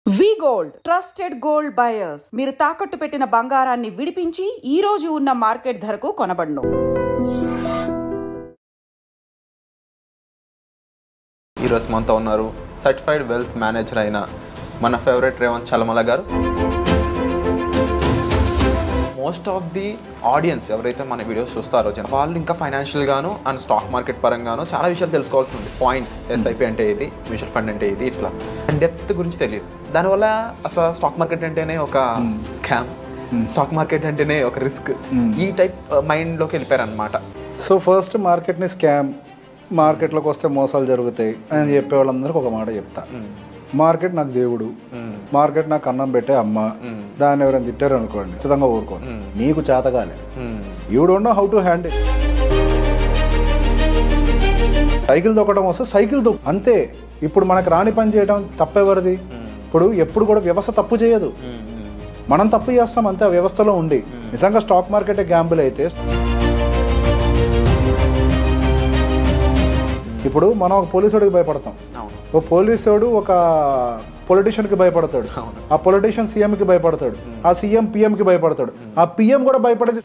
వి gold trusted gold buyers మీరు తాకట్టు పెట్టిన బంగారాన్ని విడిపించి ఈ రోజు ఉన్న మార్కెట్ ధరకు కొనబడును. ఈరోజు మనతో ఉన్నారు సర్టిఫైడ్ వెల్త్ మేనేజర్ అయిన మన ఫేవరెట్ రేవంత్ చలమల గారు. మోస్ట్ ఆఫ్ ది ఆడియన్స్ ఎవరైతే మన వీడియోస్ చూస్తారో వాళ్ళు ఇంకా ఫైనాన్షియల్ గాను అండ్ స్టాక్ మార్కెట్ పరంగాను చాలా విషయాలు తెలుసుకోవాల్సి ఉంది. పాయింట్స్, ఎస్ఐపి అంటే ఇది, మ్యూచువల్ ఫండ్ అంటే ఇది, ఇట్లా డెప్త్ గురించి తెలియదు. దానివల్ల అసలు స్టాక్ మార్కెట్ అంటేనే ఒక స్కామ్, స్టాక్ మార్కెట్ అంటేనే ఒక రిస్క్, ఈ టైప్ మైండ్లోకి వెళ్ళిపోయారు అనమాట. సో ఫస్ట్ మార్కెట్ని స్కామ్, మార్కెట్లోకి వస్తే మోసాలు జరుగుతాయి అని చెప్పే వాళ్ళందరికీ ఒక మాట చెప్తా. మార్కెట్ నాకు దేవుడు, మార్కెట్ నాకు అన్నం పెట్టే అమ్మ, దాన్ని ఎవరైనా తిట్టారు అనుకోండి ఖచ్చితంగా ఊరుకోండి. నీకు చేతగాలే, you don't know how to handle. Cycle తొక్కడం వస్తే సైకిల్ తొక్కు, అంతే. ఇప్పుడు మనకు రాని పని చేయడం తప్పెవరిది? ఇప్పుడు ఎప్పుడు కూడా వ్యవస్థ తప్పు చేయదు, మనం తప్పు చేస్తాం అంతే. ఆ వ్యవస్థలో ఉండి నిజంగా స్టాక్ మార్కెట్ గ్యాంబుల్ అయితే ఇప్పుడు మనం ఒక పోలీసుడికి భయపడతాం, ఒక పోలీసుడు ఒక పొలిటీషియన్కి భయపడతాడు, ఆ పొలిటీషియన్ సీఎంకి భయపడతాడు, ఆ సీఎం పిఎంకి భయపడతాడు, ఆ పిఎం కూడా భయపడేది.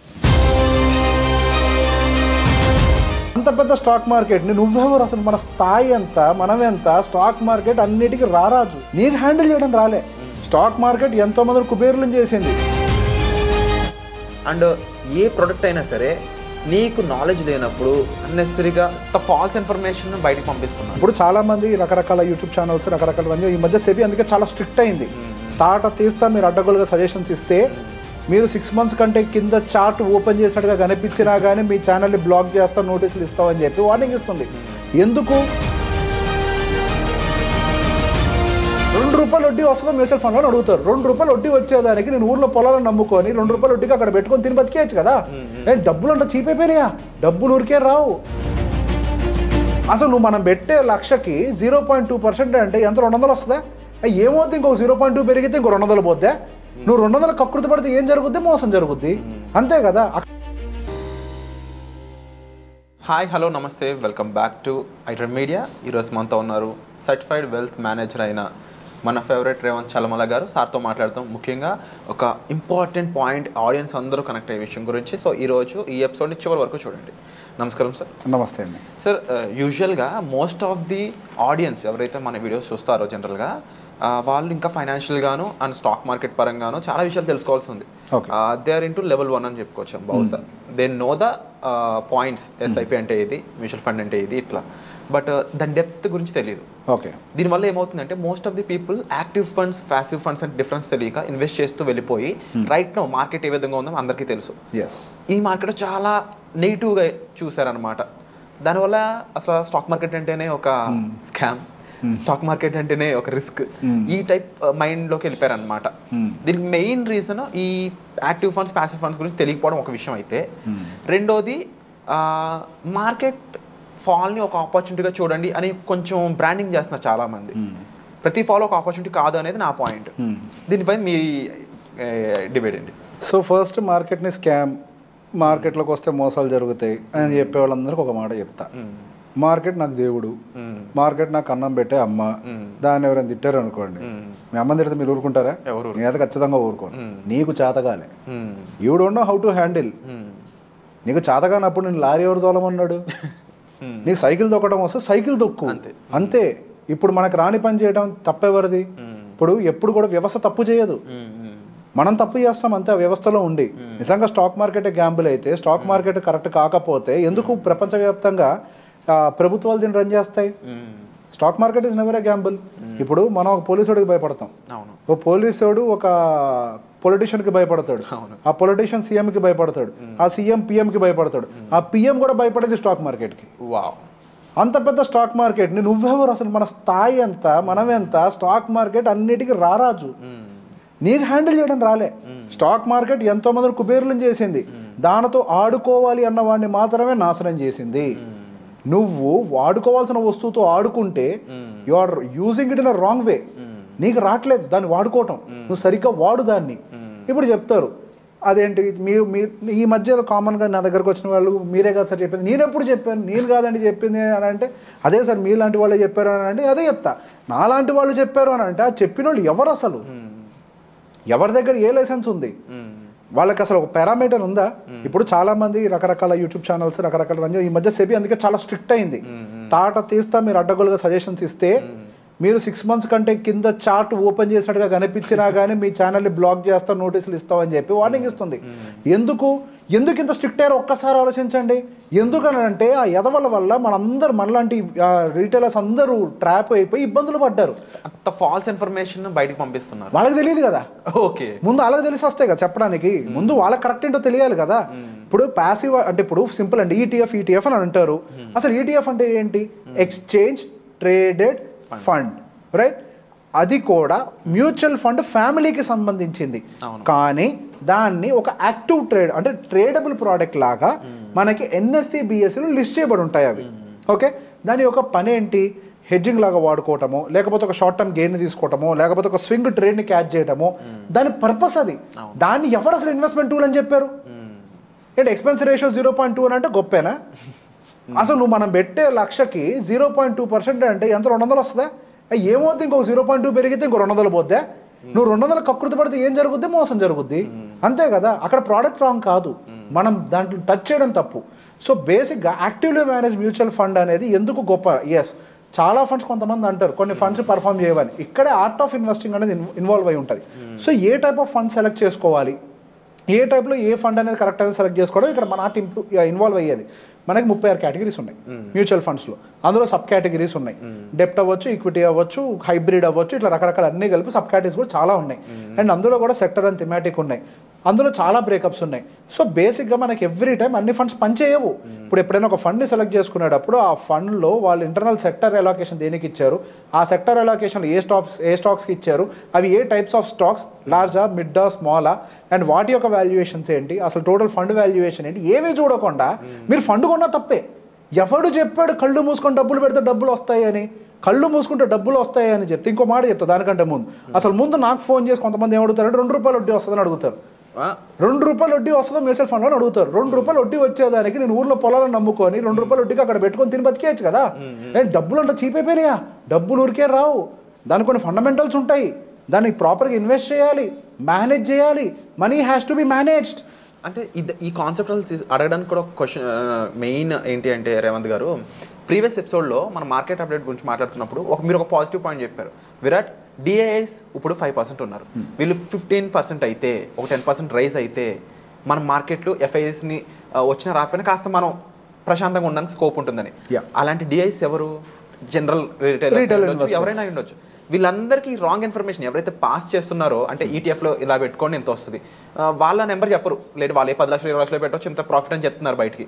అంత పెద్ద స్టాక్ మార్కెట్ని నువ్వెవరు? అసలు మన స్థాయి ఎంత, మనం ఎంత? స్టాక్ మార్కెట్ అన్నిటికీ రారాజు, నీకు హ్యాండిల్ చేయడం రాలే. స్టాక్ మార్కెట్ ఎంతో మంది కుబేరులను చేసింది. అండ్ ఏ ప్రొడక్ట్ అయినా సరే నీకు నాలెడ్జ్ లేనప్పుడు అన్నెసరీగా ఫాల్స్ ఇన్ఫర్మేషన్ బయటకు పంపిస్తున్నారు. ఇప్పుడు చాలా మంది రకరకాల యూట్యూబ్ ఛానల్స్, రకరకాల ఈ మధ్య సెబీ అందుకే చాలా స్ట్రిక్ట్ అయింది. తాట తీస్తా మీరు అడ్డగోలుగా సజెషన్స్ ఇస్తే మీరు 6 months కంటే కింద చార్ట్ ఓపెన్ చేసినట్టుగా కనిపించినా కానీ మీ ఛానల్ని బ్లాక్ చేస్తా, నోటీసులు ఇస్తామని చెప్పి వార్నింగ్ ఇస్తుంది. ఎందుకు? ₹2 వడ్డీ వస్తుందో మ్యూచువల్ ఫండ్లో అడుగుతారు. ₹2 వడ్డీ వచ్చేదానికి నేను ఊర్లో పొలాలను నమ్ముకొని ₹2 వడ్డీకి అక్కడ పెట్టుకొని తిని బతికేయచ్చు కదా. డబ్బులు అంటే చీప్ అయిపోయినాయా? డబ్బులు ఊరికే రావు. అసలు నువ్వు మనం పెట్టే లక్షకి 0.2% అంటే ఎంత? 200 వస్తుందా? ఏమవుతుంది? ఇంకో 0.2 పెరిగితే ఇంకో 200 పోద్దా? నువ్వు 200 కకృతి పడితే ఏం జరుగుద్ది? మోసం జరుగుద్ది, అంతే కదా. హాయ్, హలో, నమస్తే, welcome back to iDream media. ఈరోజు మనతో ఉన్నారు సర్టిఫైడ్ వెల్త్ మేనేజర్ అయిన మన ఫేవరెట్ రేవంత్ చలమల గారు. సార్తో మాట్లాడతాం ముఖ్యంగా ఒక ఇంపార్టెంట్ పాయింట్, ఆడియన్స్ అందరూ కనెక్ట్ అయ్యే విషయం గురించి. సో ఈరోజు ఈ ఎపిసోడ్ని చివరి వరకు చూడండి. నమస్కారం సార్. నమస్తే అండి. సార్, యూజువల్గా మోస్ట్ ఆఫ్ ది ఆడియన్స్ ఎవరైతే మన వీడియోస్ చూస్తారో జనరల్గా వాళ్ళు ఇంకా ఫైనాన్షియల్ గాను అండ్ స్టాక్ మార్కెట్ పరంగాను చాలా విషయాలు తెలుసుకోవాల్సి ఉంది. దే ఆర్ ఇంటూ లెవెల్ 1 అని చెప్పుకోవచ్చు బహుశా. They know the points, SIP అంటే ఇది, మ్యూచువల్ ఫండ్ అంటే ఇది, ఇట్లా. బట్ దాని డెప్త్ గురించి తెలియదు. ఓకే. దీనివల్ల ఏమవుతుందంటే most of the people active funds, passive funds అంటే డిఫరెన్స్ తెలియక ఇన్వెస్ట్ చేస్తూ వెళ్ళిపోయి రైట్ నో మార్కెట్ ఏ విధంగా ఉందో అందరికీ తెలుసు. ఈ మార్కెట్ చాలా నెగిటివ్గా చూసారనమాట. దానివల్ల అసలు స్టాక్ మార్కెట్ అంటేనే ఒక స్కామ్, స్టాక్ మార్కెట్ అంటేనే ఒక రిస్క్, ఈ టైప్ మైండ్లోకి వెళ్ళిపోయారు అనమాట. దీనికి మెయిన్ రీజన్ ఈ యాక్టివ్ ఫండ్స్, ప్యాసివ్ ఫండ్స్ గురించి తెలియకపోవడం ఒక విషయం అయితే, రెండోది మార్కెట్ ఫాల్ని ఒక ఆపర్చునిటీగా చూడండి అని కొంచెం బ్రాండింగ్ చేస్తున్నారు చాలామంది. ప్రతి ఫాల్ ఒక ఆపర్చునిటీ కాదు అనేది నా పాయింట్. దీనిపై మీ డిబేట్ ఏంటి? సో ఫస్ట్ మార్కెట్ని స్కామ్, మార్కెట్లోకి వస్తే మోసాలు జరుగుతాయి అని చెప్పే వాళ్ళందరికీ ఒక మాట చెప్తా. మార్కెట్ నాకు దేవుడు, మార్కెట్ నాకు అన్నం పెట్టే అమ్మ, దాన్ని ఎవరైనా తిట్టారు అనుకోండి, మీ అమ్మని తిడితే మీరు ఊరుకుంటారా? నేనైతే ఖచ్చితంగా ఊరుకోండి. నీకు చేతగాలే, you don't know how to handle. నీకు చేతగానప్పుడు నేను లారీ ఎవరు తోలమన్నాడు? నీకు సైకిల్ తొక్కడం వస్తే సైకిల్ తొక్కు, అంతే. ఇప్పుడు మనకు రాని పని చేయడం తప్పెవరిది? ఇప్పుడు ఎప్పుడు కూడా వ్యవస్థ తప్పు చేయదు, మనం తప్పు చేస్తాం అంతే. ఆ వ్యవస్థలో ఉండి నిజంగా స్టాక్ మార్కెట్ గ్యాంబుల్ అయితే, స్టాక్ మార్కెట్ కరెక్ట్ కాకపోతే ఎందుకు ప్రపంచవ్యాప్తంగా ప్రభుత్వాలు దీన్ని రన్ చేస్తాయి? Stock market is never A Gamble. ఇప్పుడు మనం ఒక పోలీసుడికి భయపడతాం, ఒక పోలీసుడు ఒక పొలిటీషియన్కి భయపడతాడు, ఆ పొలిటీషియన్ సీఎంకి భయపడతాడు, ఆ సీఎం పిఎంకి భయపడతాడు, ఆ పిఎం కూడా భయపడేది స్టాక్ మార్కెట్కి. అంత పెద్ద స్టాక్ మార్కెట్ని నువ్వెవరు? అసలు మన స్థాయి ఎంత, మనం ఎంత? స్టాక్ మార్కెట్ అన్నిటికీ రారాజు, నీకు హ్యాండిల్ చేయడం రాలే. స్టాక్ మార్కెట్ ఎంతో మంది కుబేరులను చేసింది, దానితో ఆడుకోవాలి అన్న వాడిని మాత్రమే నాశనం చేసింది. నువ్వు వాడుకోవాల్సిన వస్తువుతో ఆడుకుంటే you are using it in a wrong way. నీకు రావట్లేదు దాన్ని వాడుకోవటం, నువ్వు సరిగ్గా వాడు దాన్ని. ఇప్పుడు చెప్తారు అదేంటి మీరు ఈ మధ్య కామన్గా నా దగ్గరకు వచ్చిన వాళ్ళు మీరే కదా సార్ చెప్పింది, నేను ఎప్పుడు చెప్పాను, నేను కాదండి చెప్పింది అని అంటే అదే సార్ మీలాంటి వాళ్ళే చెప్పారు అని అంటే అదే చెప్తా. నాలాంటి వాళ్ళు చెప్పారు అని అంటే ఆ చెప్పిన వాళ్ళు ఎవరు, అసలు ఎవరి దగ్గర ఏ లైసెన్స్ ఉంది, వాళ్ళకి అసలు ఒక పారామీటర్ ఉందా? ఇప్పుడు చాలా మంది రకరకాల యూట్యూబ్ ఛానల్స్ రకరకాల ఈ మధ్య సెబీ అందుకే చాలా స్ట్రిక్ట్ అయింది. తాట తీస్తా మీరు అడ్డగోలుగా సజెషన్స్ ఇస్తే మీరు 6 months కంటే కింద చార్ట్ ఓపెన్ చేసినట్టుగా కనిపించినా కానీ మీ ఛానల్ని బ్లాక్ చేస్తా, నోటీసులు ఇస్తామని చెప్పి వార్నింగ్ ఇస్తుంది. ఎందుకు ఇంత స్ట్రిక్ట్ అయ్యారో ఒక్కసారి ఆలోచించండి. ఎందుకనంటే ఆ ఎదవల వల్ల మనందరూ మనలాంటి రీటైలర్స్ అందరూ ట్రాప్ అయిపోయి ఇబ్బందులు పడ్డారు. అంత ఫాల్స్ ఇన్ఫర్మేషన్ బయటకు పంపిస్తున్నారు. వాళ్ళకి తెలియదు కదా, ఓకే ముందు వాళ్ళకి తెలిసి వస్తాయి కదా చెప్పడానికి, ముందు వాళ్ళకి కరెక్ట్ ఏంటో తెలియాలి కదా. ఇప్పుడు ప్యాసివ్ అంటే ఇప్పుడు సింపుల్ అండి, ఈటీఎఫ్ అని అంటారు. అసలు ఈటీఎఫ్ అంటే ఏంటి? Exchange traded fund, right? అది కూడా మ్యూచువల్ ఫండ్ ఫ్యామిలీకి సంబంధించింది. కానీ దాన్ని ఒక యాక్టివ్ ట్రేడ్ అంటే ట్రేడబుల్ ప్రోడక్ట్ లాగా మనకి ఎన్ఎస్సి బిఎస్సిలో లిస్ట్ చేయబడి ఉంటాయి అవి. ఓకే, దాని యొక్క పని ఏంటి? హెడ్జింగ్ లాగా వాడుకోవటము, లేకపోతే ఒక షార్ట్ టర్మ్ గెయిన్ తీసుకోవటము, లేకపోతే ఒక స్వింగ్ ట్రేడ్ని క్యాచ్ చేయటము, దాని పర్పస్ అది. దాన్ని ఎవరు అసలు ఇన్వెస్ట్మెంట్ టూల్ అని చెప్పారు? ఏంటి ఎక్స్పెన్స్ రేషియో 0.2 అని అంటే గొప్పేనా? అసలు నువ్వు మనం పెట్టే లక్షకి 0.2% అంటే ఎంత? 200 వస్తుందా? ఏమవుతుంది? ఇంకొక 0.2 పెరిగితే ఇంకో 200 పోద్దా? నువ్వు 200 కకృతి పడితే ఏం జరుగుద్ది? మోసం జరుగుద్ది, అంతే కదా. అక్కడ ప్రోడక్ట్ రాంగ్ కాదు, మనం దాంట్లో టచ్ చేయడం తప్పు. సో బేసిక్గా యాక్టివ్లీ మేనేజ్ మ్యూచువల్ ఫండ్ అనేది ఎందుకు గొప్ప? ఎస్, చాలా ఫండ్స్ కొంతమంది అంటారు కొన్ని ఫండ్స్ పర్ఫామ్ చేయవని. ఇక్కడే ఆర్ట్ ఆఫ్ ఇన్వెస్టింగ్ అనేది ఇన్వాల్వ్ అయి ఉంటుంది. సో ఏ టైప్ ఆఫ్ ఫండ్ సెలెక్ట్ చేసుకోవాలి, ఏ టైప్లో ఏ ఫండ్ అనేది కరెక్ట్ అనేది సెలెక్ట్ చేసుకోవడం ఇక్కడ మన ఆర్ట్ ఇన్వాల్వ్ అయ్యేది. మనకి 36 కేటగిరీస్ ఉన్నాయి మ్యూచువల్ ఫండ్స్లో. అందులో సబ్ కేటగిరీస్ ఉన్నాయి. డెప్ట్ అవ్వచ్చు, ఈక్విటీ అవ్వచ్చు, హైబ్రిడ్ అవ్వచ్చు, ఇట్లా రకరకాల అన్ని కలిపి సబ్ కేటగిరీస్ కూడా చాలా ఉన్నాయి. అండ్ అందులో కూడా సెక్టర్ అండ్ థిమాటిక్ ఉన్నాయి. అందులో చాలా బ్రేకప్స్ ఉన్నాయి. సో బేసిక్గా మనకి ఎవ్రీ టైం అన్ని ఫండ్స్ పనిచేయవు. ఇప్పుడు ఎప్పుడైనా ఒక ఫండ్ని సెలెక్ట్ చేసుకునేటప్పుడు ఆ ఫండ్లో వాళ్ళు ఇంటర్నల్ సెక్టర్ అలోకేషన్ దేనికి ఇచ్చారు, ఆ సెక్టర్ అలోకేషన్ ఏ స్టాక్స్కి ఇచ్చారు, అవి ఏ టైప్స్ ఆఫ్ స్టాక్స్, లార్జా, మిడ్డా, స్మాలా, అండ్ వాటి యొక్క వాల్యుయేషన్స్ ఏంటి, అసలు టోటల్ ఫండ్ వాల్యుయేషన్ ఏంటి, ఏమీ చూడకుండా మీరు ఫండ్ కొన్నా తప్పే. ఎవడు చెప్పాడు కళ్ళు మూసుకొని డబ్బులు పెడితే డబ్బులు వస్తాయని? కళ్ళు మూసుకుంటే డబ్బులు వస్తాయని చెప్తే ఇంకో మాట చెప్తా దానికంటే ముందు నాకు ఫోన్ చేసి కొంతమంది ఏమడుగుతారంటే ₹2 వడ్డీ వస్తుందని అడుగుతారు. ₹2 వడ్డీ వస్తుందో మ్యూచువల్ ఫండ్ అని అడుగుతారు. ₹2 వడ్డీ వచ్చేదానికి నేను ఊర్లో పొలాలను నమ్ముకొని ₹2 వడ్డీకి అక్కడ పెట్టుకొని తిని బతికేయచ్చు కదా. డబ్బులు అంటే చీప్ అయిపోయినాయా? డబ్బులు ఊరికే రావు, దానికి కొన్ని ఫండమెంటల్స్ ఉంటాయి. దాన్ని ప్రాపర్గా ఇన్వెస్ట్ చేయాలి, మేనేజ్ చేయాలి. Money has to be managed. అంటే ఈ కాన్సెప్ట్ అడగడానికి కూడా క్వశ్చన్ మెయిన్ ఏంటి అంటే రేవంత్ గారు, ప్రీవియస్ ఎపిసోడ్లో మన మార్కెట్ అప్డేట్ గురించి మాట్లాడుతున్నప్పుడు మీరు ఒక పాజిటివ్ పాయింట్ చెప్పారు. విరాట్ డిఐఎస్ ఇప్పుడు 5% ఉన్నారు, వీళ్ళు 15% అయితే, ఒక 10% రైజ్ అయితే మన మార్కెట్లో ఎఫ్ఐఎస్ని వచ్చిన రాకపోయినా కాస్త మనం ప్రశాంతంగా ఉండడానికి స్కోప్ ఉంటుందని. అలాంటి డిఐఎస్ ఎవరు? జనరల్ రిటైలర్స్ ఎవరైనా ఉండొచ్చు. వీళ్ళందరికీ రాంగ్ ఇన్ఫర్మేషన్ ఎవరైతే పాస్ చేస్తున్నారో, అంటే ఈటీఎఫ్లో ఇలా పెట్టుకోండి ఎంత వస్తుంది, వాళ్ళ నెంబర్ చెప్పరు, లేదు వాళ్ళే 10 లక్షలు 20 లక్షలు పెట్టవచ్చు ఇంత ప్రాఫిట్ అని చెప్తున్నారు బయటికి.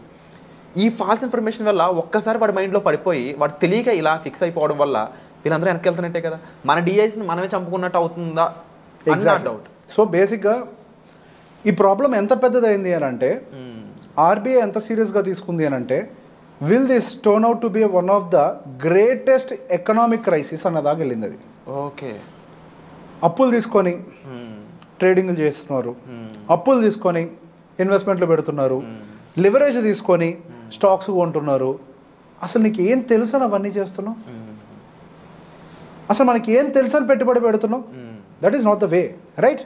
ఈ ఫాల్స్ ఇన్ఫర్మేషన్ వల్ల ఒక్కసారి వాడి మైండ్లో పడిపోయి వాడు తెలియక ఇలా ఫిక్స్ అయిపోవడం వల్ల వీళ్ళందరూ వెనక్కి వెళ్తున్నట్టే కదా. మన డిఐస్ని మనమే చంపుకున్నట్టు అవుతుందా? డౌట్. సో బేసిక్గా ఈ ప్రాబ్లం ఎంత పెద్దదైంది అని అంటే, ఆర్బీఐ ఎంత సీరియస్గా తీసుకుంది అని అంటే, will this turn out to be one of the greatest economic crisis అన్నదాకా వెళ్ళింది అది. ఓకే, అప్పులు తీసుకొని ట్రేడింగ్లు చేస్తున్నారు, అప్పులు తీసుకొని ఇన్వెస్ట్మెంట్లు పెడుతున్నారు, లివరేజ్ తీసుకొని స్టాక్స్ కొంటున్నారు. అసలు నీకు ఏం తెలుసు అని అవన్నీ చేస్తున్నావు? అసలు మనకి ఏం తెలుసు అని పెట్టుబడి పెడుతున్నావు? That is not the way, right?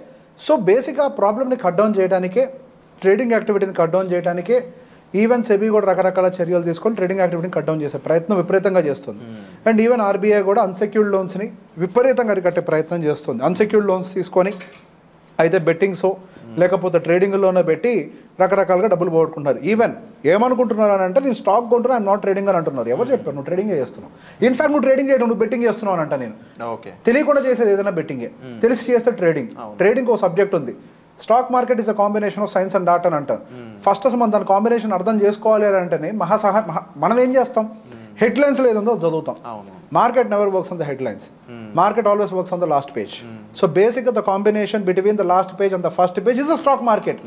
So బేసిక్గా ఆ ప్రాబ్లమ్ని కట్ డౌన్ చేయడానికే, ట్రేడింగ్ యాక్టివిటీని కట్ డౌన్ చేయడానికే ఈవెన్ సెబీ కూడా రకరకాల చర్యలు తీసుకొని ట్రేడింగ్ యాక్టివిటీని కట్ డౌన్ చేసే ప్రయత్నం విపరీతంగా చేస్తుంది. అండ్ ఈవెన్ ఆర్బీఐ కూడా అన్సెక్యూర్డ్ లోన్స్ని విపరీతంగా అరికట్టే ప్రయత్నం చేస్తుంది. అన్సెక్యూర్డ్ లోన్స్ తీసుకొని అయితే బెట్టింగ్సో లేకపోతే ట్రేడింగ్లోనే పెట్టి రకరకాలుగా డబ్బులు పోగొట్టుకుంటున్నారు. ఈవెన్ ఏమనుకుంటున్నారు అని అంటే, నేను స్టాక్ కొంటున్నా, ఐఎమ్ నాట్ ట్రేడింగ్ అని అంటున్నారు. ఎవరు చెప్పారు? నువ్వు ట్రేడింగ్ చేస్తున్నావు. ఇన్ఫాక్ట్ నువ్వు ట్రేడింగ్ చేయడం, నువ్వు బెట్టింగ్ చేస్తున్నావు అని అంట. నేను తెలియకుండా చేసేది ఏదైనా బెట్టింగే, తెలిసి చేస్తే ట్రేడింగ్. ట్రేడింగ్ ఒక సబ్జెక్ట్ ఉంది. Stock market is a combination of science and art అని అంటారు. ఫస్ట్ అసలు మనం దాని కాంబినేషన్ అర్థం చేసుకోవాలి అని అంటేనే మనం ఏం చేస్తాం? హెడ్లైన్స్లో ఏదో చదువుతాం. Market never works on the headlines, market always works on the last page. So బేసిక్గా the combination between the last page and the first page is the stock market.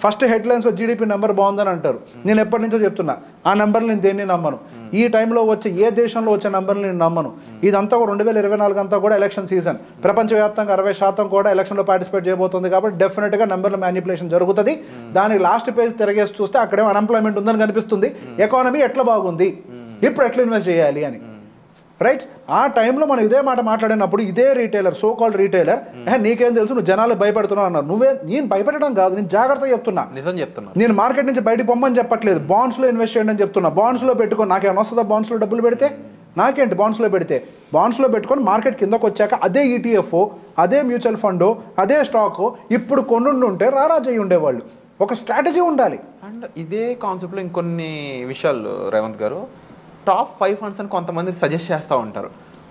First హెడ్లైన్స్లో జీడిపి నెంబర్ బాగుందని అంటారు, నేను ఎప్పటి నుంచో చెప్తున్నా ఆ నెంబర్లు నేను దేన్ని నమ్మను. ఈ టైంలో వచ్చే ఏ దేశంలో వచ్చే నెంబర్లు నేను నమ్మను. ఇదంతా 2024 అంతా కూడా ఎలక్షన్ సీజన్, ప్రపంచవ్యాప్తంగా 60% కూడా ఎలక్షన్లో పార్టిసిపేట్ చేయబోతుంది. కాబట్టి డెఫినెట్గా నెంబర్ల మ్యానిపులేషన్ జరుగుతుంది. దానికి లాస్ట్ పేజ్ తిరగేసి చూస్తే అక్కడేమో అన్ఎంప్లాయ్మెంట్ ఉందని కనిపిస్తుంది, ఎకానమీ ఎట్లా బాగుంది, ఇప్పుడు ఎట్లా ఇన్వెస్ట్ చేయాలి అని. రైట్, ఆ టైంలో మనం ఇదే మాట మాట్లాడినప్పుడు ఇదే రీటైలర్, సో కాల్డ్ రీటైలర్, నీకేం తెలుసు నువ్వు జనాలు భయపెడుతున్నావు అన్నారు. నేను భయపెట్టడం కాదు, నేను జాగ్రత్తగా చెప్తున్నా, నిజం చెప్తున్నా. నేను మార్కెట్ నుంచి బయటకు పొమ్మని చెప్పట్లేదు, బాండ్స్లో ఇన్వెస్ట్ చేయండి అని చెప్తున్నా. బాండ్స్లో పెట్టుకో, నాకేమైనా వస్తుందా బాండ్స్లో డబ్బులు పెడితే? నాకేంటి బాండ్స్లో పెడితే? బాండ్స్లో పెట్టుకొని మార్కెట్ కిందకు వచ్చాక అదే ఈటీఎఫ్, అదే మ్యూచువల్ ఫండ్, అదే స్టాక్ ఇప్పుడు కొనుండుంటే రారాజు అయ్యి ఉండేవాళ్ళు. ఒక స్ట్రాటజీ ఉండాలి. అండ్ ఇదే కాన్సెప్ట్లో ఇంకొన్ని విషయాలు రేవంత్ గారు, టాప్ 5 ఫండ్స్ అని కొంతమంది సజెస్ట్ చేస్తూ ఉంటారు.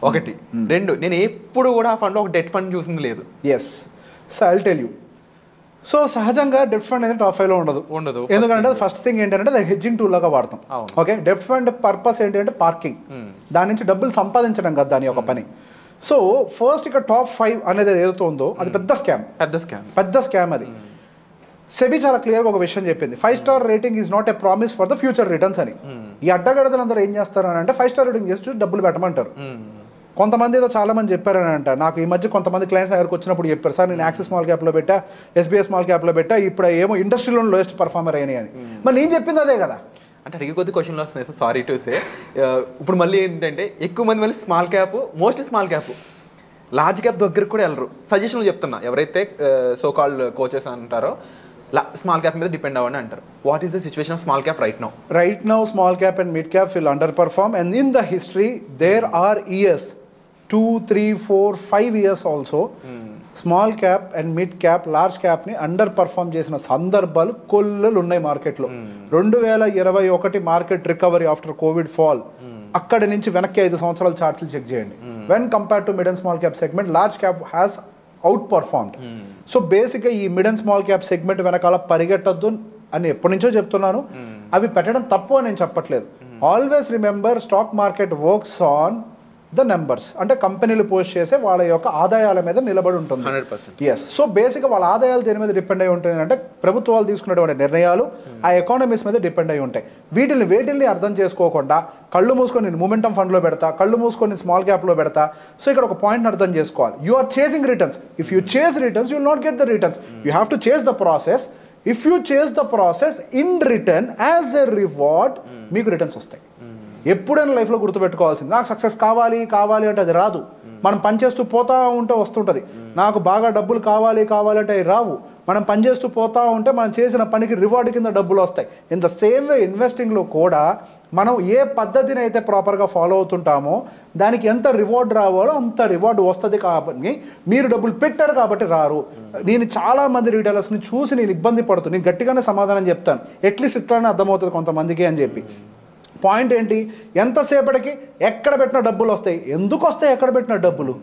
1, 2, నేను ఎప్పుడు కూడా ఆ ఫండ్లో ఒక డెట్ ఫండ్ చూసింది లేదు. Yes, so I'll tell you. So సహజంగా డెట్ ఫండ్ అనేది టాప్ 5లో ఉండదు. ఎందుకంటే ఫస్ట్ థింగ్ ఏంటంటే అది హెడ్జింగ్ టూల్ లాగా వాడతాం. ఓకే, డెట్ ఫండ్ పర్పస్ ఏంటంటే పార్కింగ్, దాని నుంచి డబ్బులు సంపాదించడం కదా దాని ఒక పని. సో ఫస్ట్ ఇక్కడ టాప్ 5 అనేది ఏదైతే ఉందో అది పెద్ద స్కామ్ అది. సెబీ చాలా క్లియర్గా ఒక విషయం చెప్పింది, 5 star rating is not a promise for the future returns అని. ఈ అడ్డగడతలు అందరూ ఏం చేస్తారు అని అంటే 5 స్టార్ రేటింగ్ చేసి డబ్బులు పెట్టమంటారు. కొంతమంది ఏదో చాలా మంది చెప్పారని అంట. నాకు ఈ మధ్య కొంతమంది క్లయింట్స్ దగ్గరకు వచ్చినప్పుడు చెప్పారు, సార్ నేను యాక్సిస్ స్మాల్ క్యాప్లో పెట్టా, ఎస్బీఐ స్మాల్ క్యాప్లో పెట్టా, ఇప్పుడు ఏమో ఇండస్ట్రీలో లోయెస్ట్ పర్ఫార్మర్ అయినాయి అని. మరి నేను చెప్పింది అదే కదా. అంటే అడిగే కొద్ది క్వశ్చన్లు వస్తున్నాయి సార్, సారీ టు సే. ఇప్పుడు మళ్ళీ ఏంటంటే ఎక్కువ మంది మళ్ళీ small cap, mostly small cap, large cap దగ్గరకు కూడా వెళ్ళరు. సజెషన్లు చెప్తున్నా, ఎవరైతే సో కాల్డ్ కోచెస్ అంటారో స్మాల్ క్యాప్ మీద డిపెండ్ అవ్వండి అంటారు. What is the situation of small cap right now? Right now small cap and mid cap will underperform, and in the history there are years 2, 3, 4, 5 years also small cap and mid cap large క్యాప్ని underperform చేసిన సందర్భాలు కొల్లులు ఉన్నాయి మార్కెట్లో. 2021 market recovery after Covid fall, అక్కడి నుంచి వెనక్కి 5 సంవత్సరాల చార్ట్లు check చేయండి. When compare to mid and small cap segment, large cap has out performed. So బేసిక్గా ఈ mid and small cap segment వెనకాల పరిగెట్టద్దు అని ఎప్పటి నుంచో చెప్తున్నాను. అవి పెట్టడం తప్పు అని నేను చెప్పట్లేదు. Always remember, stock market works on the numbers. అంటే కంపెనీలు పోస్ట్ చేసే వాళ్ళ యొక్క ఆదాయాల మీద నిలబడి ఉంటుంది. 100%. ఎస్, సో బేసిక్గా వాళ్ళ ఆదాయాలు దేని మీద డిపెండ్ అయి ఉంటుంది అంటే ప్రభుత్వాలు తీసుకున్నటువంటి నిర్ణయాలు ఆ ఎకానమీస్ మీద డిపెండ్ అయి ఉంటాయి. వేటిల్ని అర్థం చేసుకోకుండా కళ్ళు మూసుకొని నేను మూమెంటం ఫండ్లో పెడతా, కళ్ళు మూసుకొని నేను స్మాల్ క్యాప్లో పెడతా. సో ఇక్కడ ఒక పాయింట్ని అర్థం చేసుకోవాలి, you are chasing returns. If you chase returns you will not get the returns. You have to chase the process. If you chase the process in return as a reward, మీకు returns వస్తాయి. ఎప్పుడైనా లైఫ్లో గుర్తుపెట్టుకోవాల్సింది, నాకు success కావాలి అంటే అది రాదు. మనం పనిచేస్తూ పోతా ఉంటే వస్తుంటుంది. నాకు బాగా డబ్బులు కావాలి అంటే అవి రావు. మనం పనిచేస్తూ పోతా ఉంటే మనం చేసిన పనికి రివార్డ్ కింద డబ్బులు వస్తాయి. ఇన్ ద సేమ్ వే ఇన్వెస్టింగ్లో కూడా మనం ఏ పద్ధతిని అయితే ప్రాపర్గా ఫాలో అవుతుంటామో దానికి ఎంత రివార్డ్ రావాలో అంత రివార్డ్ వస్తుంది. కాబట్టి మీరు డబ్బులు పెట్టారు కాబట్టి రారు. నేను చాలామంది రీటైలర్స్ని చూసి నేను ఇబ్బంది పడుతుంది. నేను గట్టిగానే సమాధానం చెప్తాను, అట్లీస్ట్ ఇట్లానే అర్థమవుతుంది కొంతమందికి అని చెప్పి. పాయింట్ ఏంటి, ఎంతసేపటికి ఎక్కడ పెట్టిన డబ్బులు వస్తాయి. ఎందుకు వస్తాయి ఎక్కడ పెట్టిన డబ్బులు?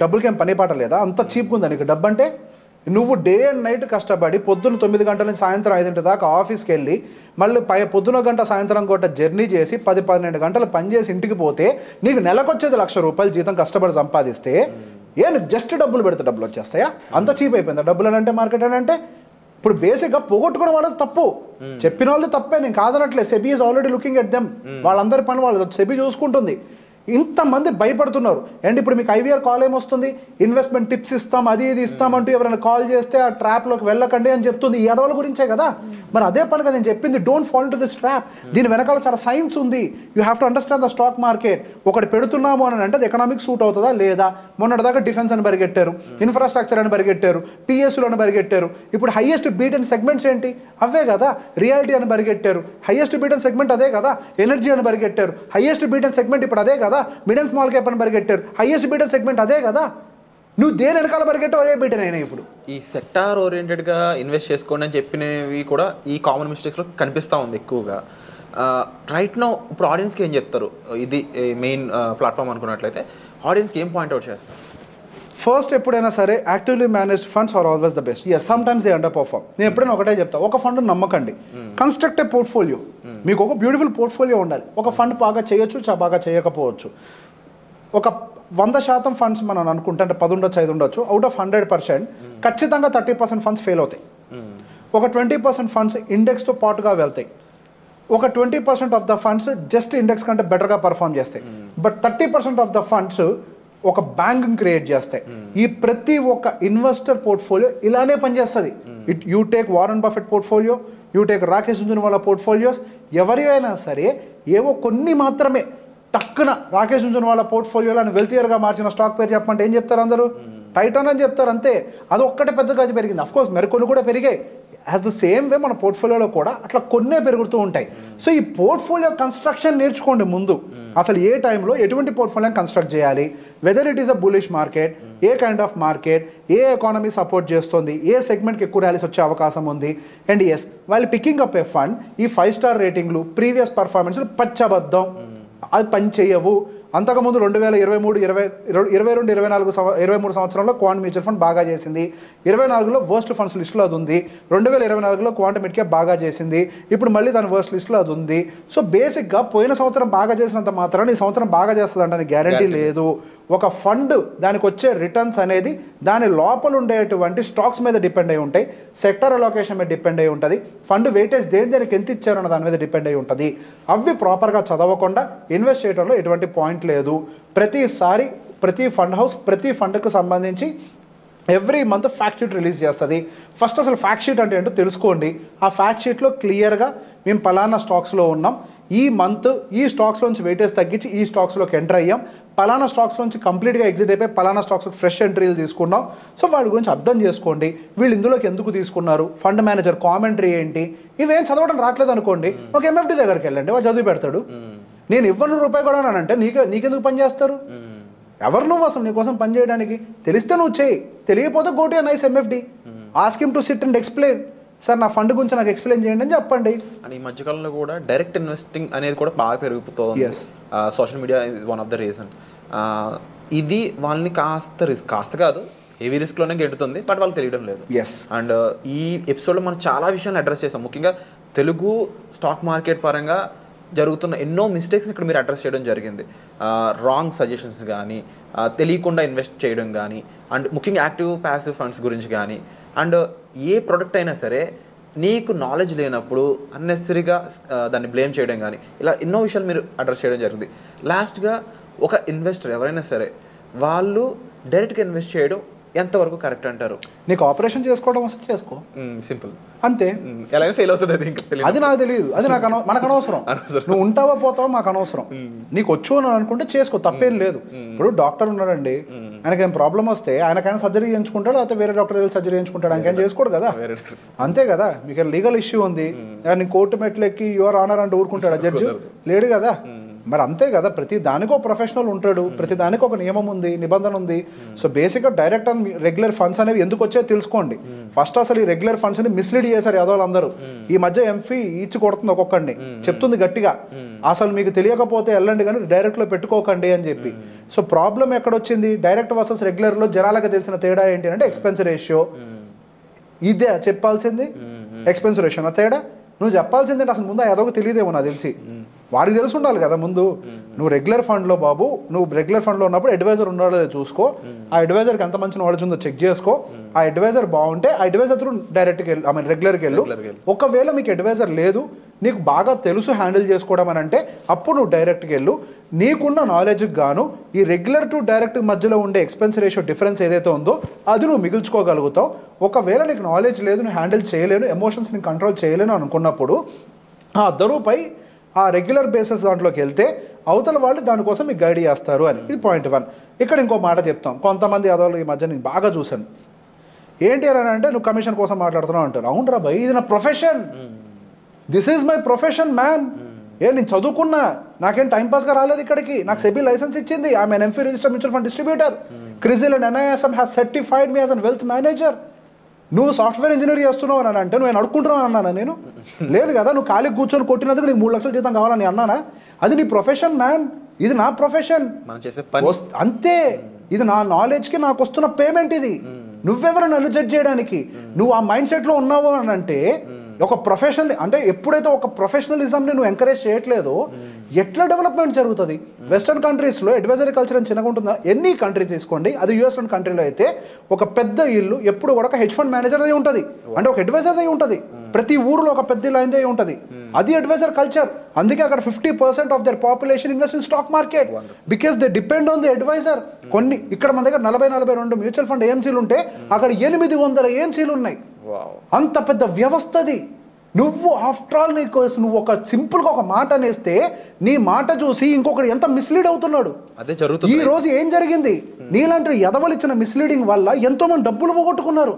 డబ్బులకి ఏం పని పాట లేదా? అంత చీప్గా ఉందా నీకు డబ్బు అంటే? నువ్వు డే అండ్ నైట్ కష్టపడి పొద్దున్న 9 గంటల నుంచి సాయంత్రం 5 దాకా ఆఫీస్కి వెళ్ళి మళ్ళీ పొద్దున గంట సాయంత్రం గంట జర్నీ చేసి 10-12 గంటలు పనిచేసి ఇంటికి పోతే నీకు నెలకొచ్చేది ₹1,00,000 జీతం కష్టపడి సంపాదిస్తే నీకు జస్ట్ డబ్బులు పెడితే డబ్బులు వచ్చేస్తాయా? అంత చీప్ అయిపోయిందా డబ్బులు అని అంటే, మార్కెట్ అని అంటే? ఇప్పుడు బేసిక్గా పోగొట్టుకునే వాళ్ళది తప్పు, చెప్పిన వాళ్ళది తప్పే, నేను కాదనట్లే. SEBI is already looking at them. వాళ్ళందరి పని వాళ్ళు సెబీ చూసుకుంటుంది. ఇంతమంది భయపడుతున్నారు. అండ్ ఇప్పుడు మీకు ఐవీఆర్ కాల్ ఏమొస్తుంది, ఇన్వెస్ట్మెంట్ టిప్స్ ఇస్తాం, అది ఇది ఇస్తామంటూ ఎవరైనా కాల్ చేస్తే ఆ ట్రాప్లోకి వెళ్ళకండి అని చెప్తుంది. ఈ ఎదవల గురించే కదా. మరి అదే పనిగా నేను చెప్పింది, don't fall to this trap. దీని వెనకాల చాలా సైన్స్ ఉంది. You have to understand the stock market. ఒకటి పెడుతున్నాము అని అంటే అది ఎకనామిక్ సూట్ అవుతుందా లేదా? మొన్నటిదాకా డిఫెన్స్ అని పరిగెట్టారు, ఇన్ఫ్రాస్ట్రక్చర్ అని పరిగెట్టారు, పిఎస్లు అని పరిగెట్టారు. ఇప్పుడు హైయెస్ట్ బీటెన్ సెగ్మెంట్స్ ఏంటి? అవే కదా. రియాలిటీ అని పరిగెట్టారు, హైయెస్ట్ బీటెన్ సెగ్మెంట్ అదే కదా. ఎనర్జీ అని పరిగెట్టారు, హైయెస్ట్ బీటెన్ సెగ్మెంట్ ఇప్పుడు అదే కదా. మిడ్ అండ్ స్మాల్ క్యాప్ అని పరిగెట్టారు, హైయెస్ట్ బీటెన్ సెగ్మెంట్ అదే కదా. నువ్వు దేని వెనకాల పరిగెట్టావు అదే బీటెన్ అయినా. ఇప్పుడు ఈ సెక్టార్ ఓరియంటెడ్గా ఇన్వెస్ట్ చేసుకోండి అని చెప్పినవి కూడా ఈ కామన్ మిస్టేక్స్లో కనిపిస్తూ ఉంది ఎక్కువగా. రైట్ నౌ ఇప్పుడు ఆడియన్స్కి ఏం చెప్తారు? ఇది మెయిన్ ప్లాట్ఫామ్ అనుకున్నట్లయితే ఆడియన్స్కి ఏం పాయింట్అవుట్ చేస్తారు? ఫస్ట్ ఎప్పుడైనా సరే actively managed funds are always the best. Yes sometimes they underperform. నేను ఎప్పుడైనా ఒకటే చెప్తా, ఒక ఫండ్ నమ్మకండి, కన్స్ట్రక్ట్ ఏ పోర్ట్ఫోలియో. మీకు ఒక బ్యూటిఫుల్ పోర్ట్ఫోలియో ఉండాలి. ఒక ఫండ్ బాగా చేయొచ్చు, బాగా చేయకపోవచ్చు. ఒక 100% ఫండ్స్ మనం అనుకుంటే అంటే 10 ఉండొచ్చు, 5 ఉండొచ్చు. అవుట్ ఆఫ్ 100% ఖచ్చితంగా 30% ఫండ్స్ ఫెయిల్ అవుతాయి. ఒక 20% ఫండ్స్ ఇండెక్స్తో పాటుగా వెళ్తాయి. ఒక 20% of the funds just index కంటే బెటర్గా పర్ఫామ్ చేస్తాయి. బట్ 30% ఆఫ్ ద ఫండ్స్ ఒక బ్యాంక్ క్రియేట్ చేస్తాయి. ఈ ప్రతి ఒక్క ఇన్వెస్టర్ పోర్ట్ఫోలియో ఇలానే పనిచేస్తుంది. You take Warren Buffett portfolio, you take Rakesh Jhunjhunwala portfolios, ఎవరి అయినా సరే ఏవో కొన్ని మాత్రమే టక్కున రాకేష్ జుంజున్వాలా పోర్ట్ఫోలియోలో వెల్తియర్గా మార్చిన స్టాక్ పేరు చెప్పమంటే ఏం చెప్తారు అందరూ? టైటాన్ అని చెప్తారు అంతే. అది ఒక్కటే పెద్దగా పెరిగింది. అఫ్కోర్స్ మరికొన్ని కూడా పెరిగాయి. యాజ్ ద సేమ్ వే మన పోర్ట్ఫోలియోలో కూడా అట్లా కొన్నే పెరుగుతూ ఉంటాయి. సో ఈ పోర్ట్ఫోలియో కన్స్ట్రక్షన్ నేర్చుకోండి ముందు. అసలు ఏ టైంలో ఎటువంటి పోర్ట్ఫోలియోని కన్స్ట్రక్ట్ చేయాలి, whether it is a bullish market, A kind of market, A economy support చేస్తుంది, ఏ సెగ్మెంట్కి ఎక్కువ ర్యాలీస్ వచ్చే అవకాశం ఉంది. అండ్ ఎస్ వాళ్ళు పికింగ్ అప్ ఏ ఫండ్, ఈ 5 స్టార్ రేటింగ్లు ప్రీవియస్ పర్ఫార్మెన్స్లు పచ్చబద్ధం, అది పని చేయవు. అంతకుముందు 2023, 23 సంవత్సరంలో క్వాంట్ మ్యూచువల్ ఫండ్ బాగా చేసింది. 24లో వర్స్ట్ ఫండ్స్ లిస్టులో అది ఉంది. 2024లో క్వాంట్ మిడ్ క్యాప్ బాగా చేసింది. ఇప్పుడు మళ్ళీ దాని వర్స్ట్ లిస్టులో అది ఉంది. సో బేసిక్గా పోయిన సంవత్సరం బాగా చేసినంత మాత్రాన ఈ సంవత్సరం బాగా చేస్తుంది అంటే గ్యారంటీ లేదు. ఒక ఫండ్ దానికి వచ్చే రిటర్న్స్ అనేది దాని లోపల ఉండేటువంటి స్టాక్స్ మీద డిపెండ్ అయి ఉంటాయి, సెక్టర్ అలొకేషన్ మీద డిపెండ్ అయి ఉంటుంది, ఫండ్ వెయిటేజ్ దేనికి ఎంత ఇచ్చారన్న దాని మీద డిపెండ్ అయి ఉంటుంది. అవి ప్రాపర్గా చదవకుండా ఇన్వెస్ట్ చేయడంలో ఎటువంటి పాయింట్ లేదు. ప్రతిసారి ప్రతి ఫండ్ హౌస్ ప్రతి ఫండ్కి సంబంధించి every month fact sheet release చేస్తుంది. ఫస్ట్ అసలు ఫ్యాక్ట్ షీట్ అంటే ఏంటో తెలుసుకోండి. ఆ ఫ్యాక్ట్ షీట్లో క్లియర్గా మేము పలానా స్టాక్స్లో ఉన్నాం, ఈ మంత్ ఈ స్టాక్స్లోంచి వెయిటేజ్ తగ్గించి ఈ స్టాక్స్లోకి ఎంటర్ అయ్యాం, పలానా స్టాక్స్ నుంచి కంప్లీట్గా ఎగ్జిట్ అయిపోయి పలానా స్టాక్స్ ఫ్రెష్ ఎంట్రీలు తీసుకున్నాం. సో వాటి గురించి అర్థం చేసుకోండి. వీళ్ళు ఇందులోకి ఎందుకు తీసుకున్నారు, ఫండ్ మేనేజర్ కామెంటరీ ఏంటి, ఇవేం చదవడం రావట్లేదు అనుకోండి, ఒక ఎంఎఫ్డి దగ్గరికి వెళ్ళండి, వాడు చదివి పెడతాడు. నేను ఇవ్వను రూపాయి కూడా అంటే నీకెందుకు పని చేస్తారు? ఎవరు నువ్వు అసలు నీకోసం పని చేయడానికి? తెలిస్తే నువ్వు చేయి, తెలియకపోతే go to a nice MFD, ask him to SIT and explain. Sir నా ఫండ్ గురించి నాకు ఎక్స్ప్లెయిన్ చేయండి అని చెప్పండి. అండ్ ఈ మధ్యకాలంలో కూడా డైరెక్ట్ ఇన్వెస్టింగ్ అనేది కూడా బాగా పెరుగుతుంది. Social media is one of the reason. ఇది వాళ్ళని కాస్త కాదు హెవీ రిస్క్లోనే గెంటుతుంది, బట్ వాళ్ళకి తెలియడం లేదు. అండ్ ఈ ఎపిసోడ్లో మనం చాలా విషయాలు అడ్రస్ చేసాం. ముఖ్యంగా తెలుగు స్టాక్ మార్కెట్ పరంగా జరుగుతున్న ఎన్నో మిస్టేక్స్ని ఇక్కడ మీరు అడ్రస్ చేయడం జరిగింది. రాంగ్ సజెషన్స్ కానీ, తెలియకుండా ఇన్వెస్ట్ చేయడం కానీ, అండ్ ముఖ్యంగా యాక్టివ్ ప్యాసివ్ ఫండ్స్ గురించి కానీ, అండ్ ఏ ప్రోడక్ట్ అయినా సరే నీకు నాలెడ్జ్ లేనప్పుడు అన్నెసరీగా దాన్ని బ్లేమ్ చేయడం కానీ, ఇలా ఎన్నో విషయాలు మీరు అడ్రస్ చేయడం జరిగింది. లాస్ట్గా ఒక ఇన్వెస్టర్ ఎవరైనా సరే వాళ్ళు డైరెక్ట్గా ఇన్వెస్ట్ చేయడం ఎంతవరకు కరెక్ట్ అంటారు? నీకు ఆపరేషన్ చేసుకోవడం వస్తే చేసుకో, సింపుల్ అంతే. ఎలాగైనా ఫెయిల్ అవుతుంది అది నాకు తెలియదు, అది మనకు అనవసరం. నువ్వు ఉంటావా పోతావా మాకు అనవసరం. నీకు వచ్చు అని అనుకుంటే చేసుకో, తప్పేం లేదు. ఇప్పుడు డాక్టర్ ఉన్నాడండి, ఆయనకి ఏం ప్రాబ్లం వస్తే ఆయనకైనా సర్జరీ చేయించుకుంటాడు, అయితే వేరే డాక్టర్ వెళ్ళి సర్జరీ చేయించుకుంటాడు, ఆయనకైనా చేసుకోడు కదా, అంతే కదా. మీకు లీగల్ ఇష్యూ ఉంది, నీ కోర్టు మెట్లెక్కి యువర్ ఆనర్ అంటే ఊరుకుంటాడు జడ్జి? లేడు కదా. మరి అంతే కదా, ప్రతి దానికి ఒక ప్రొఫెషనల్ ఉంటాడు, ప్రతి దానికి ఒక నియమం ఉంది, నిబంధన ఉంది. సో బేసిక్గా డైరెక్ట్ అండ్ రెగ్యులర్ ఫండ్స్ అనేవి ఎందుకు వచ్చాయో తెలుసుకోండి. ఫస్ట్ అసలు ఈ రెగ్యులర్ ఫండ్స్ ని మిస్లీడ్ చేశారు యాదవులు అందరూ. ఈ మధ్య ఎంఫీ ఈచి కొడుతుంది ఒక్కొక్కడిని, చెప్తుంది గట్టిగా, అసలు మీకు తెలియకపోతే వెళ్ళండి కానీ డైరెక్ట్లో పెట్టుకోకండి అని చెప్పి. సో ప్రాబ్లం ఎక్కడొచ్చింది? డైరెక్ట్ వర్సెస్ రెగ్యులర్లో జనాలకు తెలిసిన తేడా ఏంటి అంటే ఎక్స్పెన్స్ రేషియో. ఇదే చెప్పాల్సింది, ఎక్స్పెన్స్ రేషియో తేడా. నువ్వు చెప్పాల్సిందే అసలు ముందు ఏదో తెలియదేమో నాకు తెలిసి, వాడికి తెలిసి ఉండాలి కదా ముందు. నువ్వు రెగ్యులర్ ఫండ్లో బాబు, నువ్వు రెగ్యులర్ ఫండ్లో ఉన్నప్పుడు అడ్వైజర్ ఉన్నాడో చూసుకో, ఆ అడ్వైజర్కి ఎంత మంచి నాలెడ్జ్ ఉందో చెక్ చేసుకో. ఆ అడ్వైజర్ బాగుంటే ఆ అడ్వైజర్ త్రూ డైరెక్ట్కి వెళ్ళి రెగ్యులర్కి వెళ్ళు. ఒకవేళ మీకు అడ్వైజర్ లేదు, నీకు బాగా తెలుసు హ్యాండిల్ చేసుకోవడం అని అంటే అప్పుడు నువ్వు డైరెక్ట్కి వెళ్ళు. నీకున్న నాలెడ్జ్కి గాను ఈ రెగ్యులర్ టు డైరెక్ట్ మధ్యలో ఉండే ఎక్స్పెన్స్ రేషియో డిఫరెన్స్ ఏదైతే ఉందో అది నువ్వు మిగుల్చుకోగలుగుతావు. ఒకవేళ నీకు నాలెడ్జ్ లేదు, నువ్వు హ్యాండిల్ చేయలేను, ఎమోషన్స్ ని కంట్రోల్ చేయలేను అనుకున్నప్పుడు ఆ దరువుపై ఆ రెగ్యులర్ బేసిస్ దాంట్లోకి వెళ్తే అవతల వాళ్ళు దానికోసం మీకు గైడ్ చేస్తారు అని. ఇది పాయింట్ 1. ఇక్కడ ఇంకో మాట చెప్తాం. కొంతమంది యాదవులు ఈ మధ్య నేను బాగా చూశాను, ఏంటి అని అంటే నువ్వు కమిషన్ కోసం మాట్లాడుతున్నావు అంటారు. అవునరా భయ్, ఇది నా profession, this is my profession man. నేను చదువుకున్నా, నాకేం టైంపాస్గా రాలేదు ఇక్కడికి, నాకు సెబీ లైసెన్స్ ఇచ్చింది, I'm an AMFI registered mutual fund distributor, CRISIL and NISM has certified me as an wealth manager. నువ్వు సాఫ్ట్వేర్ ఇంజనీర్ చేస్తున్నావు అని అంటే నువ్వు అడుక్కుంటున్నావు అన్నానా? నేను లేదు కదా. నువ్వు ఖాళీ కూర్చొని కొట్టినందుకు నీకు 3 లక్షల జీతం కావాలని అన్నానా? అది నీ ప్రొఫెషన్ మ్యాన్, ఇది నా ప్రొఫెషన్, అంతే. ఇది నా నాలెడ్జ్కి నాకు వస్తున్న పేమెంట్, ఇది నువ్వెవరు నన్ను జడ్జ్ చేయడానికి? నువ్వు ఆ మైండ్ సెట్లో ఉన్నావు అని అంటే ఒక ప్రొఫెషనల్ అంటే ఎప్పుడైతే ఒక ప్రొఫెషనలిజంని నువ్వు ఎంకరేజ్ చేయట్లేదో ఎట్లా డెవలప్మెంట్ జరుగుతుంది? వెస్టర్న్ కంట్రీస్లో అడ్వైజరీ కల్చర్ అని చిన్నగా ఉంటుందా? ఎన్ని కంట్రీ తీసుకోండి, అది యూఎస్ కంట్రీలో అయితే ఒక పెద్ద ఇల్లు ఎప్పుడు కూడా ఒక హెడ్జ్ ఫండ్ మేనేజర్ అయి ఉంటుంది, అంటే ఒక అడ్వైజర్ అయి ఉంటుంది. ప్రతి ఊరిలో ఒక పెద్ద ఇల్లు అయిందే ఉంటుంది. అది అడ్వైజర్ కల్చర్. అందుకే అక్కడ 50% of their population invest in stock market because they depend on the advisor. కొన్ని ఇక్కడ మన దగ్గర 40-42 మ్యూచువల్ ఫండ్ ఏఎంసీలు ఉంటే అక్కడ 800 ఏఎంసీలు ఉన్నాయి. అంత పెద్ద వ్యవస్థది. నువ్వు ఆఫ్టర్ ఆల్ నీకు నువ్వు ఒక సింపుల్గా ఒక మాట అనేస్తే నీ మాట చూసి ఇంకొకటి ఎంత మిస్లీడ్ అవుతున్నాడు. అదే జరుగుతుంది. ఈ రోజు ఏం జరిగింది? నీలాంటి ఎదవలు ఇచ్చిన మిస్లీడింగ్ వల్ల ఎంతో మంది డబ్బులు పోగొట్టుకున్నారు,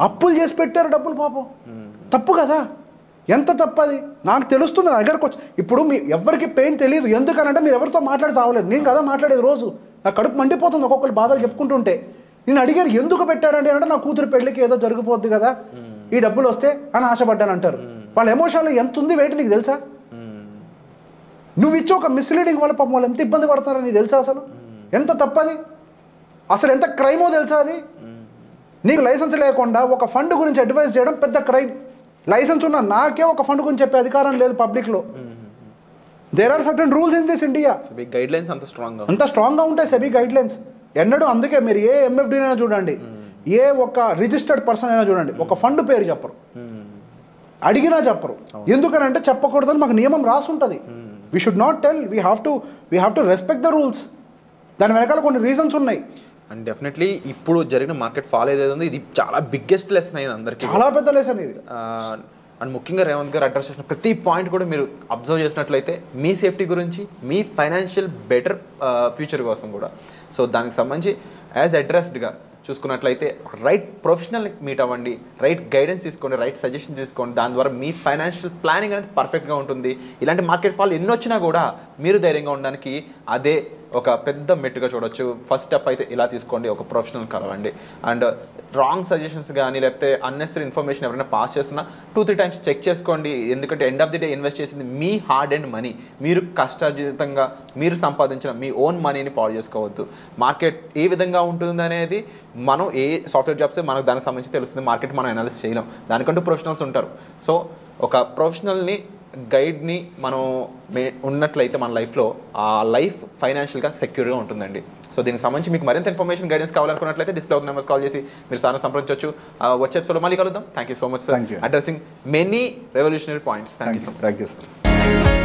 అప్పులు చేసి పెట్టారు డబ్బులు. పాపం తప్పు కదా, ఎంత తప్పది నాకు తెలుస్తుంది. నా దగ్గరకు వచ్చి ఇప్పుడు మీ ఎవరికి పెయిన్ తెలియదు, ఎందుకనంటే మీరు ఎవరితో మాట్లాడి చావలేదు. నేను కదా మాట్లాడేది, రోజు నా కడుపు మండిపోతుంది ఒక్కొక్కరు బాధలు చెప్పుకుంటుంటే. నేను అడిగాను ఎందుకు పెట్టారండి అంటే నా కూతురు పెళ్ళికి ఏదో జరిగిపోద్ది కదా, ఈ డబ్బులు వస్తే అని ఆశపడ్డాను అంటారు. వాళ్ళ ఎమోషన్లో ఎంత ఉంది వెయిట్ నీకు తెలుసా? నువ్వు ఇచ్చే ఒక మిస్లీడింగ్ వల్ల పాపం వాళ్ళు ఎంత ఇబ్బంది పడుతున్నారో నీకు తెలుసా? అసలు ఎంత తప్పది, అసలు ఎంత క్రైమో తెలుసా? అది నీకు లైసెన్స్ లేకుండా ఒక ఫండ్ గురించి అడ్వైస్ చేయడం పెద్ద క్రైమ్. లైసెన్స్ ఉన్న నాకే ఒక ఫండ్ గురించి చెప్పే అధికారం లేదు పబ్లిక్లో. There are certain rules in this India. Guidelines అంత స్ట్రాంగ్గా ఉంటాయి సెబీ గైడ్ లైన్స్ ఎన్నడూ. అందుకే మీరు ఏ ఎంఎఫ్డీ అయినా చూడండి, ఏ ఒక రిజిస్టర్డ్ పర్సన్ అయినా చూడండి, ఒక ఫండ్ పేరు చెప్పరు, అడిగినా చెప్పరు. ఎందుకనంటే చెప్పకూడదని మాకు నియమం రాసి ఉంటుంది. We should not tell, we have to respect the rules. దాని వెనకాల కొన్ని రీజన్స్ ఉన్నాయి. అండ్ డెఫినెట్లీ ఇప్పుడు జరిగిన మార్కెట్ ఫాల్ ఏదైతే ఉందో ఇది చాలా బిగ్గెస్ట్ లెసన్ అయింది అందరికీ, చాలా పెద్ద లెసన్ ఇది. అండ్ ముఖ్యంగా రేవంత్ గారు అడ్రస్ చేసిన ప్రతి పాయింట్ కూడా మీరు అబ్జర్వ్ చేసినట్లయితే మీ సేఫ్టీ గురించి, మీ ఫైనాన్షియల్ బెటర్ ఫ్యూచర్ కోసం కూడా. సో దానికి సంబంధించి యాజ్ అడ్రస్డ్గా చూసుకున్నట్లయితే రైట్ ప్రొఫెషనల్ని మీట్ అవ్వండి, రైట్ గైడెన్స్ తీసుకోండి, రైట్ సజెషన్ తీసుకోండి. దాని ద్వారా మీ ఫైనాన్షియల్ ప్లానింగ్ అనేది పర్ఫెక్ట్గా ఉంటుంది. ఇలాంటి మార్కెట్ ఫాల్ ఎన్ని వచ్చినా కూడా మీరు ధైర్యంగా ఉండడానికి అదే ఒక పెద్ద మెట్టుగా చూడొచ్చు. ఫస్ట్ స్టెప్ అయితే ఇలా తీసుకోండి, ఒక ప్రొఫెషనల్ కలవండి. అండ్ రాంగ్ సజెషన్స్ కానీ లేకపోతే అన్నెసరీ ఇన్ఫర్మేషన్ ఎవరైనా పాస్ చేస్తున్నా 2-3 టైమ్స్ చెక్ చేసుకోండి. ఎందుకంటే end of the day invest చేసింది మీ హార్డ్ అండ్ మనీ, మీరు కష్టార్జితంగా మీరు సంపాదించిన మీ ఓన్ మనీని పాడు చేసుకోవద్దు. మార్కెట్ ఏ విధంగా ఉంటుంది అనేది మనం ఏ సాఫ్ట్వేర్ జాబ్స్ మనకు దానికి సంబంధించి తెలుస్తుంది. మార్కెట్ మనం అనాలిసిస్ చేయలేం, దానికంటూ ప్రొఫెషనల్స్ ఉంటారు. సో ఒక ప్రొఫెషనల్ని గైడ్ని మనం ఉన్నట్లయితే మన లైఫ్లో ఆ లైఫ్ ఫైనాన్షియల్గా సెక్యూర్గా ఉంటుందండి. సో దీనికి సంబంధించి మీకు మరింత ఇన్ఫర్మేషన్ గైడెన్స్ కావాలనుకున్నట్లయితే డిస్ప్లే అవుతున్న నెంబర్స్ కాల్ చేసి మీరు సార్ని సంప్రదించవచ్చు. వచ్చే ఎపిసోడ్లో మళ్ళీ కలుద్దాం. Thank you so much sir, addressing many revolutionary points. Thank you so much. Thank you sir.